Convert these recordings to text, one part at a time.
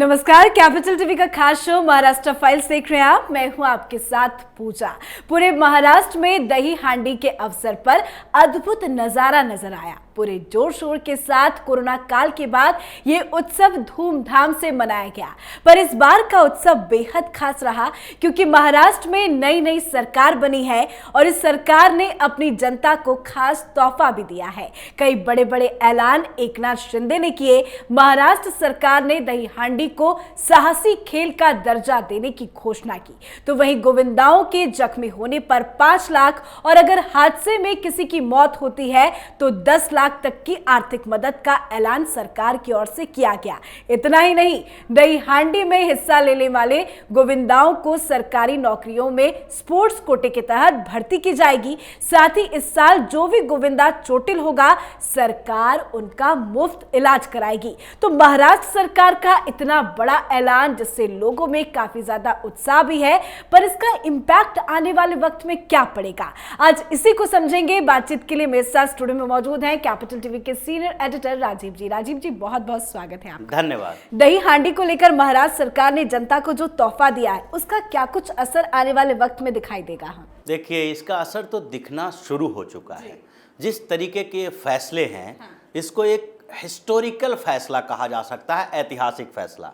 नमस्कार, capital TV का खास शो महाराष्ट्र फाइल्स देख रहे हैं आप। मैं हूं आपके साथ पूजा। पूरे महाराष्ट्र में दही हांडी के अवसर पर अद्भुत नजारा नजर आया। पूरे जोर शोर के साथ कोरोना काल के बाद ये उत्सव धूमधाम से मनाया गया, पर इस बार का उत्सव बेहद खास रहा क्योंकि महाराष्ट्र में नई नई सरकार बनी है और इस सरकार ने अपनी जनता को खास तोहफा भी दिया है। कई बड़े बड़े ऐलान एकनाथ शिंदे ने किए। महाराष्ट्र सरकार ने दही हांडी को साहसी खेल का दर्जा देने की घोषणा की, तो वहीं गोविंदाओं के जख्मी होने पर 5 लाख और अगर हादसे में किसी की मौत होती है तो 10 लाख तक की आर्थिक मदद का ऐलान सरकार की ओर से किया गया। इतना ही नहीं, दही हांडी में हिस्सा लेने वाले गोविंदाओं को सरकारी नौकरियों में स्पोर्ट्स कोटे के तहत भर्ती की जाएगी। साथ ही इस साल जो भी गोविंदा चोटिल होगा, सरकार उनका मुफ्त इलाज कराएगी। तो महाराष्ट्र सरकार का इतना बड़ा ऐलान जिससे लोगों में काफी ज्यादा उत्साह भी है, पर इसका इंपैक्ट आने वाले वक्त में क्या पड़ेगा, आज इसी को समझेंगे। बातचीत के लिए मेरे साथ स्टूडियो में मौजूद हैं कैपिटल टीवी के सीनियर एडिटर राजीव जी। राजीव जी, बहुत बहुत स्वागत है आपका। धन्यवाद। दही हांडी को लेकर महाराष्ट्र सरकार ने जनता को जो तोहफा दिया है, उसका क्या कुछ असर आने वाले वक्त में दिखाई देगा? देखिए, इसका असर तो दिखना शुरू हो चुका है। जिस तरीके के फैसले हैं, इसको एक हिस्टोरिकल फैसला कहा जा सकता है, ऐतिहासिक फैसला,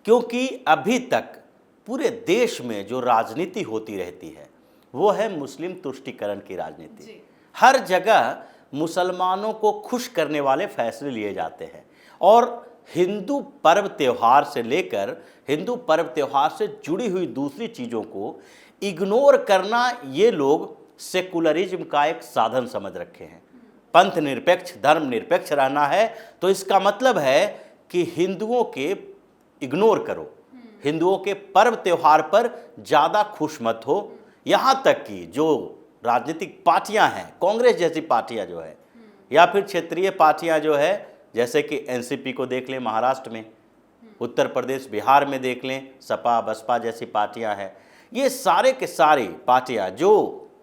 क्योंकि अभी तक पूरे देश में जो राजनीति होती रहती है वो है मुस्लिम तुष्टीकरण की राजनीति। हर जगह मुसलमानों को खुश करने वाले फैसले लिए जाते हैं और हिंदू पर्व त्योहार से लेकर हिंदू पर्व त्योहार से जुड़ी हुई दूसरी चीज़ों को इग्नोर करना ये लोग सेकुलरिज्म का एक साधन समझ रखे हैं। पंथ निरपेक्ष, धर्म निरपेक्ष रहना है तो इसका मतलब है कि हिंदुओं के इग्नोर करो, हिंदुओं के पर्व त्योहार पर ज़्यादा खुश मत हो। यहाँ तक कि जो राजनीतिक पार्टियां हैं, कांग्रेस जैसी पार्टियां जो है, या फिर क्षेत्रीय पार्टियां जो है, जैसे कि एनसीपी को देख लें महाराष्ट्र में, उत्तर प्रदेश बिहार में देख लें सपा बसपा जैसी पार्टियां हैं, ये सारे के सारी पार्टियां जो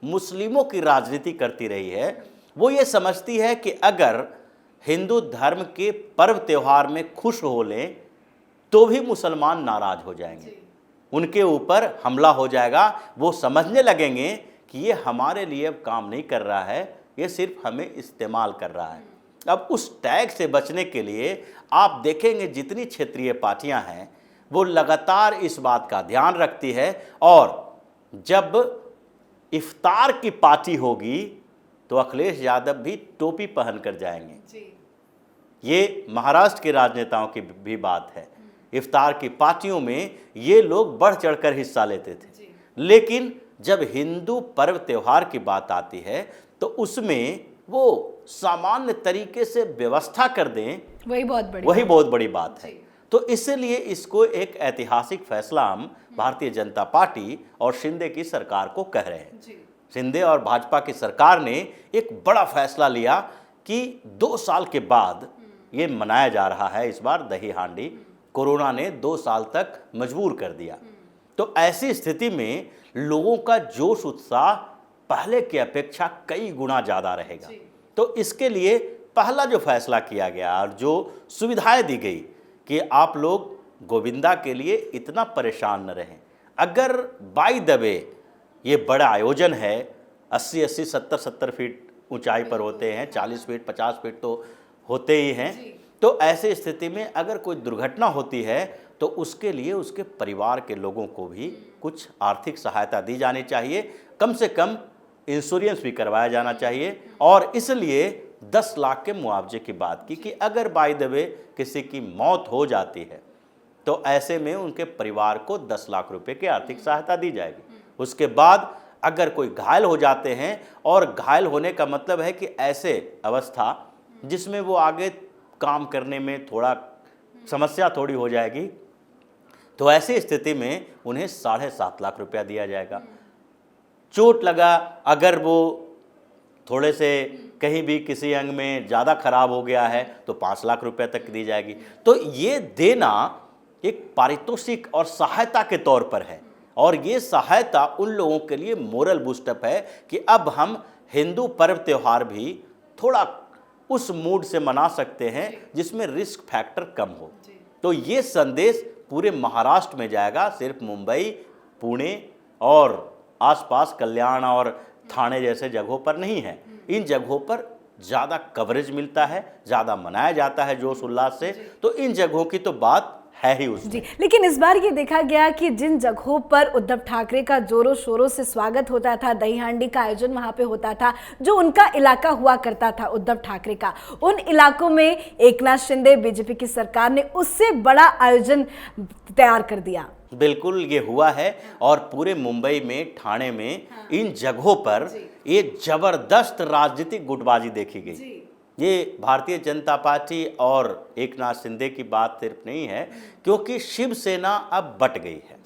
मुस्लिमों की राजनीति करती रही है, वो ये समझती है कि अगर हिंदू धर्म के पर्व त्यौहार में खुश हो लें तो भी मुसलमान नाराज हो जाएंगे, उनके ऊपर हमला हो जाएगा। वो समझने लगेंगे कि ये हमारे लिए अब काम नहीं कर रहा है, ये सिर्फ हमें इस्तेमाल कर रहा है। अब उस टैग से बचने के लिए आप देखेंगे जितनी क्षेत्रीय पार्टियां हैं वो लगातार इस बात का ध्यान रखती है, और जब इफ्तार की पार्टी होगी तो अखिलेश यादव भी टोपी पहन कर जाएंगे। ये महाराष्ट्र के राजनेताओं की भी बात है। इफ्तार की पार्टियों में ये लोग बढ़ चढ़कर हिस्सा लेते थे, लेकिन जब हिंदू पर्व त्योहार की बात आती है तो उसमें वो सामान्य तरीके से व्यवस्था कर दें, वही बहुत बड़ी बात है। तो इसलिए इसको एक ऐतिहासिक फैसला हम भारतीय जनता पार्टी और शिंदे की सरकार को कह रहे हैं। शिंदे और भाजपा की सरकार ने एक बड़ा फैसला लिया कि 2 साल के बाद ये मनाया जा रहा है। इस बार दही हांडी कोरोना ने 2 साल तक मजबूर कर दिया, तो ऐसी स्थिति में लोगों का जोश उत्साह पहले की अपेक्षा कई गुना ज़्यादा रहेगा। तो इसके लिए पहला जो फैसला किया गया और जो सुविधाएं दी गई कि आप लोग गोविंदा के लिए इतना परेशान न रहें। अगर बाय द वे ये बड़ा आयोजन है, 80-80, 70-70 फीट ऊंचाई पर होते हैं, 40 फीट 50 फीट तो होते ही हैं, तो ऐसी स्थिति में अगर कोई दुर्घटना होती है तो उसके लिए उसके परिवार के लोगों को भी कुछ आर्थिक सहायता दी जानी चाहिए, कम से कम इंश्योरेंस भी करवाया जाना चाहिए। और इसलिए 10 लाख के मुआवजे की बात की कि अगर बाय द वे किसी की मौत हो जाती है तो ऐसे में उनके परिवार को 10 लाख रुपए की आर्थिक सहायता दी जाएगी। उसके बाद अगर कोई घायल हो जाते हैं, और घायल होने का मतलब है कि ऐसे अवस्था जिसमें वो आगे काम करने में थोड़ा समस्या थोड़ी हो जाएगी, तो ऐसी स्थिति में उन्हें 7.5 लाख रुपया दिया जाएगा। चोट लगा, अगर वो थोड़े से कहीं भी किसी अंग में ज़्यादा खराब हो गया है तो 5 लाख रुपए तक दी जाएगी। तो ये देना एक पारितोषिक और सहायता के तौर पर है, और ये सहायता उन लोगों के लिए मोरल बूस्टअप है कि अब हम हिंदू पर्व त्यौहार भी थोड़ा उस मूड से मना सकते हैं जिसमें रिस्क फैक्टर कम हो। तो ये संदेश पूरे महाराष्ट्र में जाएगा, सिर्फ मुंबई, पुणे और आसपास कल्याण और ठाणे जैसे जगहों पर नहीं है। इन जगहों पर ज़्यादा कवरेज मिलता है, ज़्यादा मनाया जाता है जोश उल्लास से, तो इन जगहों की तो बात है ही उसमें। जी, लेकिन इस बार ये देखा गया कि जिन जगहों पर उद्धव ठाकरे का जोरों शोरों से स्वागत होता था, दही हांडी का आयोजन वहां पे होता था, जो उनका इलाका हुआ करता था उद्धव ठाकरे का, उन इलाकों में एकनाथ शिंदे बीजेपी की सरकार ने उससे बड़ा आयोजन तैयार कर दिया। बिल्कुल ये हुआ है, और पूरे मुंबई में, ठाणे में, इन जगहों पर ये जबरदस्त राजनीतिक गुटबाजी देखी गई। ये भारतीय जनता पार्टी और एकनाथ शिंदे की बात सिर्फ नहीं है, क्योंकि शिवसेना अब बट गई है।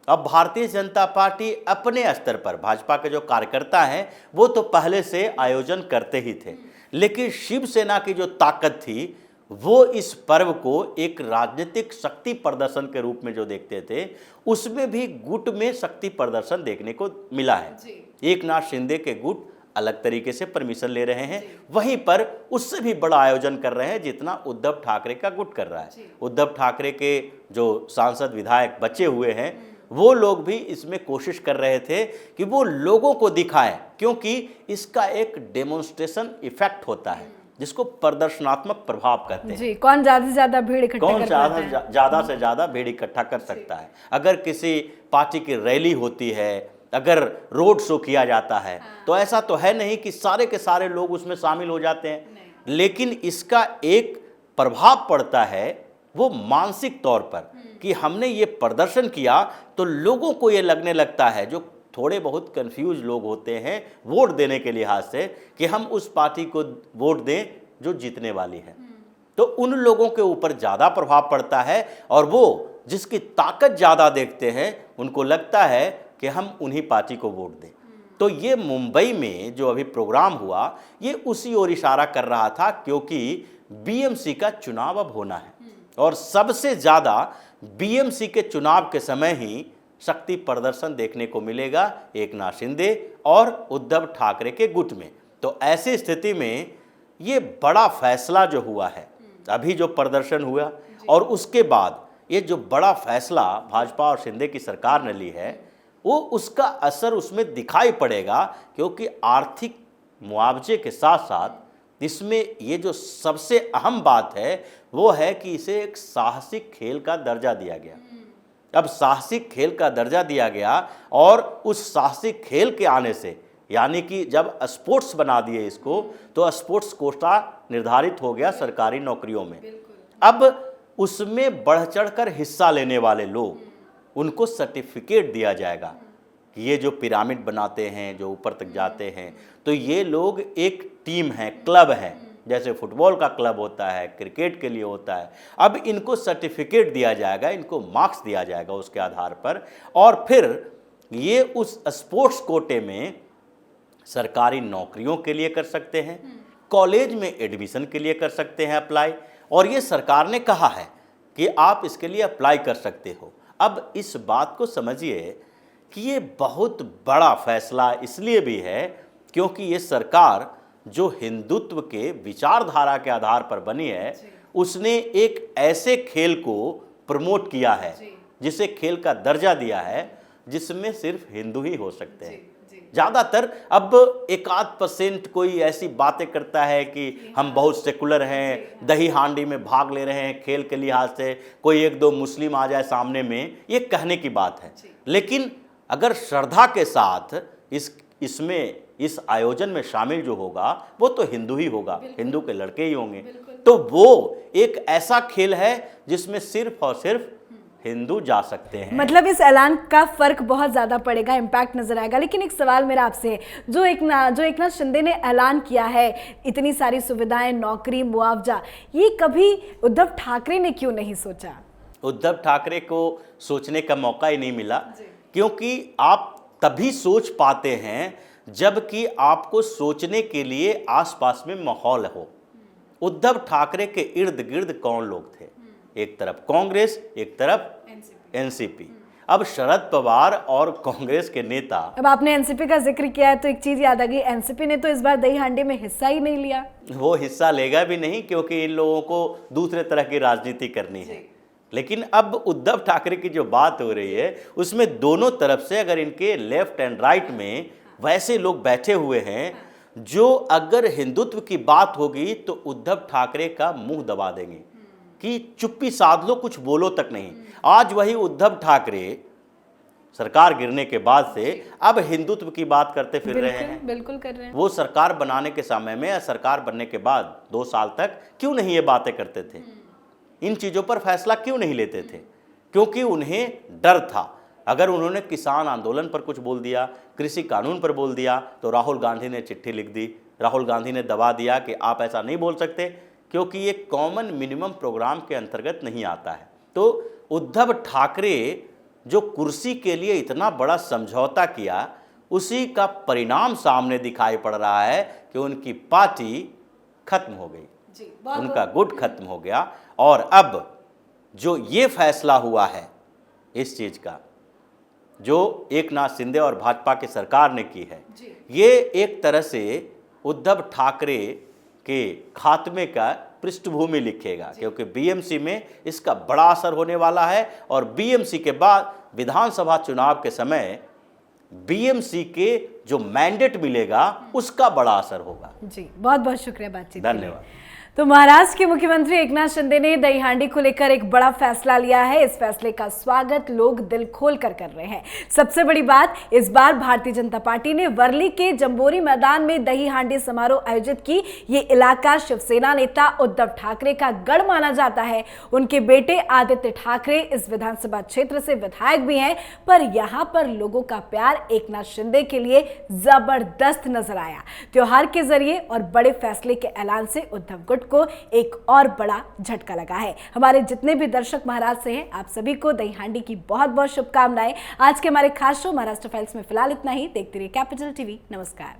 अब भारतीय जनता पार्टी अपने स्तर पर, भाजपा के जो कार्यकर्ता हैं वो तो पहले से आयोजन करते ही थे, लेकिन शिवसेना की जो ताकत थी वो इस पर्व को एक राजनीतिक शक्ति प्रदर्शन के रूप में जो देखते थे, उसमें भी गुट में शक्ति प्रदर्शन देखने को मिला है। एकनाथ शिंदे के गुट अलग तरीके से परमिशन ले रहे हैं, वहीं पर उससे भी बड़ा आयोजन कर रहे हैं जितना उद्धव ठाकरे का गुट कर रहा है। उद्धव ठाकरे के जो सांसद विधायक बचे हुए हैं वो लोग भी इसमें कोशिश कर रहे थे कि वो लोगों को दिखाएं, क्योंकि इसका एक डेमोन्स्ट्रेशन इफेक्ट होता है जिसको प्रदर्शनात्मक प्रभाव कहते हैं। जी, कौन ज्यादा से ज्यादा भीड़ इकट्ठा कौन ज्यादा से ज्यादा भीड़ इकट्ठा कर सकता है। अगर किसी पार्टी की रैली होती है, अगर रोड शो किया जाता है, तो ऐसा तो है नहीं कि सारे के सारे लोग उसमें शामिल हो जाते हैं, लेकिन इसका एक प्रभाव पड़ता है वो मानसिक तौर पर कि हमने ये प्रदर्शन किया तो लोगों को ये लगने लगता है, जो थोड़े बहुत कंफ्यूज लोग होते हैं वोट देने के लिहाज से, कि हम उस पार्टी को वोट दें जो जीतने वाली है, तो उन लोगों के ऊपर ज़्यादा प्रभाव पड़ता है, और वो जिसकी ताकत ज़्यादा देखते हैं उनको लगता है कि हम उन्हीं पार्टी को वोट दें। तो ये मुंबई में जो अभी प्रोग्राम हुआ ये उसी ओर इशारा कर रहा था, क्योंकि बीएमसी का चुनाव अब होना है, और सबसे ज़्यादा बीएमसी के चुनाव के समय ही शक्ति प्रदर्शन देखने को मिलेगा एकनाथ शिंदे और उद्धव ठाकरे के गुट में। तो ऐसी स्थिति में ये बड़ा फैसला जो हुआ है, अभी जो प्रदर्शन हुआ और उसके बाद ये जो बड़ा फैसला भाजपा और शिंदे की सरकार ने ली है, वो उसका असर उसमें दिखाई पड़ेगा, क्योंकि आर्थिक मुआवजे के साथ साथ इसमें ये जो सबसे अहम बात है वो है कि इसे एक साहसिक खेल का दर्जा दिया गया। अब साहसिक खेल का दर्जा दिया गया, और उस साहसिक खेल के आने से, यानी कि जब स्पोर्ट्स बना दिए इसको, तो स्पोर्ट्स कोटा निर्धारित हो गया सरकारी नौकरियों में। अब उसमें बढ़ चढ़कर हिस्सा लेने वाले लोग, उनको सर्टिफिकेट दिया जाएगा कि ये जो पिरामिड बनाते हैं, जो ऊपर तक जाते हैं, तो ये लोग एक टीम है, क्लब है, जैसे फुटबॉल का क्लब होता है, क्रिकेट के लिए होता है। अब इनको सर्टिफिकेट दिया जाएगा, इनको मार्क्स दिया जाएगा उसके आधार पर, और फिर ये उस स्पोर्ट्स कोटे में सरकारी नौकरियों के लिए कर सकते हैं, कॉलेज में एडमिशन के लिए कर सकते हैं अप्लाई, और ये सरकार ने कहा है कि आप इसके लिए अप्लाई कर सकते हो। अब इस बात को समझिए कि ये बहुत बड़ा फैसला इसलिए भी है क्योंकि ये सरकार जो हिंदुत्व के विचारधारा के आधार पर बनी है, उसने एक ऐसे खेल को प्रमोट किया है, जिसे खेल का दर्जा दिया है, जिसमें सिर्फ हिंदू ही हो सकते हैं। ज़्यादातर अब 1-8% कोई ऐसी बातें करता है कि हम बहुत सेकुलर हैं, दही हांडी में भाग ले रहे हैं खेल के लिहाज से, कोई 1-2 मुस्लिम आ जाए सामने में, ये कहने की बात है। लेकिन अगर श्रद्धा के साथ इसमें इस आयोजन में शामिल जो होगा वो तो हिंदू ही होगा, हिंदू के लड़के ही होंगे। तो वो एक ऐसा खेल है जिसमें सिर्फ और सिर्फ हिंदू जा सकते हैं। मतलब इस ऐलान का फर्क बहुत ज्यादा पड़ेगा, इम्पैक्ट नजर आएगा। लेकिन एक सवाल मेरा आपसे है, जो एकनाथ शिंदे ने ऐलान किया है, इतनी सारी सुविधाएं, नौकरी, मुआवजा, ये कभी उद्धव ठाकरे ने क्यों नहीं सोचा? उद्धव ठाकरे को सोचने का मौका ही नहीं मिला, क्योंकि आप तभी सोच पाते हैं जबकि आपको सोचने के लिए आसपास में माहौल हो। उद्धव ठाकरे के इर्द गिर्द कौन लोग थे? एक तरफ कांग्रेस, एक तरफ एनसीपी। अब शरद पवार और कांग्रेस के नेता, अब आपने एनसीपी का जिक्र किया है तो एक चीज याद आ गई, एनसीपी ने तो इस बार दही हांडी में हिस्सा ही नहीं लिया। वो हिस्सा लेगा भी नहीं, क्योंकि इन लोगों को दूसरे तरह की राजनीति करनी है। लेकिन अब उद्धव ठाकरे की जो बात हो रही है उसमें दोनों तरफ से अगर इनके लेफ्ट एंड राइट में वैसे लोग बैठे हुए हैं जो अगर हिंदुत्व की बात होगी तो उद्धव ठाकरे का मुंह दबा देंगे कि चुप्पी साध लो, कुछ बोलो तक नहीं। आज वही उद्धव ठाकरे सरकार गिरने के बाद से अब हिंदुत्व की बात करते फिर रहे हैं। बिल्कुल कर रहे हैं। वो सरकार बनाने के समय में या सरकार बनने के बाद 2 साल तक क्यों नहीं ये बातें करते थे, इन चीज़ों पर फैसला क्यों नहीं लेते थे? क्योंकि उन्हें डर था अगर उन्होंने किसान आंदोलन पर कुछ बोल दिया, कृषि कानून पर बोल दिया तो राहुल गांधी ने चिट्ठी लिख दी, राहुल गांधी ने दबा दिया कि आप ऐसा नहीं बोल सकते क्योंकि ये कॉमन मिनिमम प्रोग्राम के अंतर्गत नहीं आता है। तो उद्धव ठाकरे जो कुर्सी के लिए इतना बड़ा समझौता किया उसी का परिणाम सामने दिखाई पड़ रहा है कि उनकी पार्टी खत्म हो गई, उनका गुट खत्म हो गया। और अब जो ये फैसला हुआ है इस चीज़ का जो एकनाथ शिंदे और भाजपा की सरकार ने की है, ये एक तरह से उद्धव ठाकरे के खात्मे का पृष्ठभूमि लिखेगा क्योंकि बीएमसी में इसका बड़ा असर होने वाला है। और बीएमसी के बाद विधानसभा चुनाव के समय बीएमसी के जो मैंडेट मिलेगा उसका बड़ा असर होगा। जी, बहुत बहुत शुक्रिया बातचीत। धन्यवाद। तो महाराष्ट्र के मुख्यमंत्री एकनाथ शिंदे ने दही हांडी को लेकर एक बड़ा फैसला लिया है। इस फैसले का स्वागत लोग दिल खोल कर रहे हैं। सबसे बड़ी बात, इस बार भारतीय जनता पार्टी ने वर्ली के जंबोरी मैदान में दही हांडी समारोह आयोजित की। ये इलाका शिवसेना नेता उद्धव ठाकरे का गढ़ माना जाता है। उनके बेटे आदित्य ठाकरे इस विधानसभा क्षेत्र से विधायक भी हैं, पर यहाँ पर लोगों का प्यार एकनाथ शिंदे के लिए जबरदस्त नजर आया। त्योहार के जरिए और बड़े फैसले के ऐलान से उद्धव गुट को एक और बड़ा झटका लगा है। हमारे जितने भी दर्शक महाराष्ट्र से हैं, आप सभी को दही हांडी की बहुत बहुत शुभकामनाएं। आज के हमारे खास शो महाराष्ट्र फाइल्स में फिलहाल इतना ही। देखते रहिए कैपिटल टीवी। नमस्कार।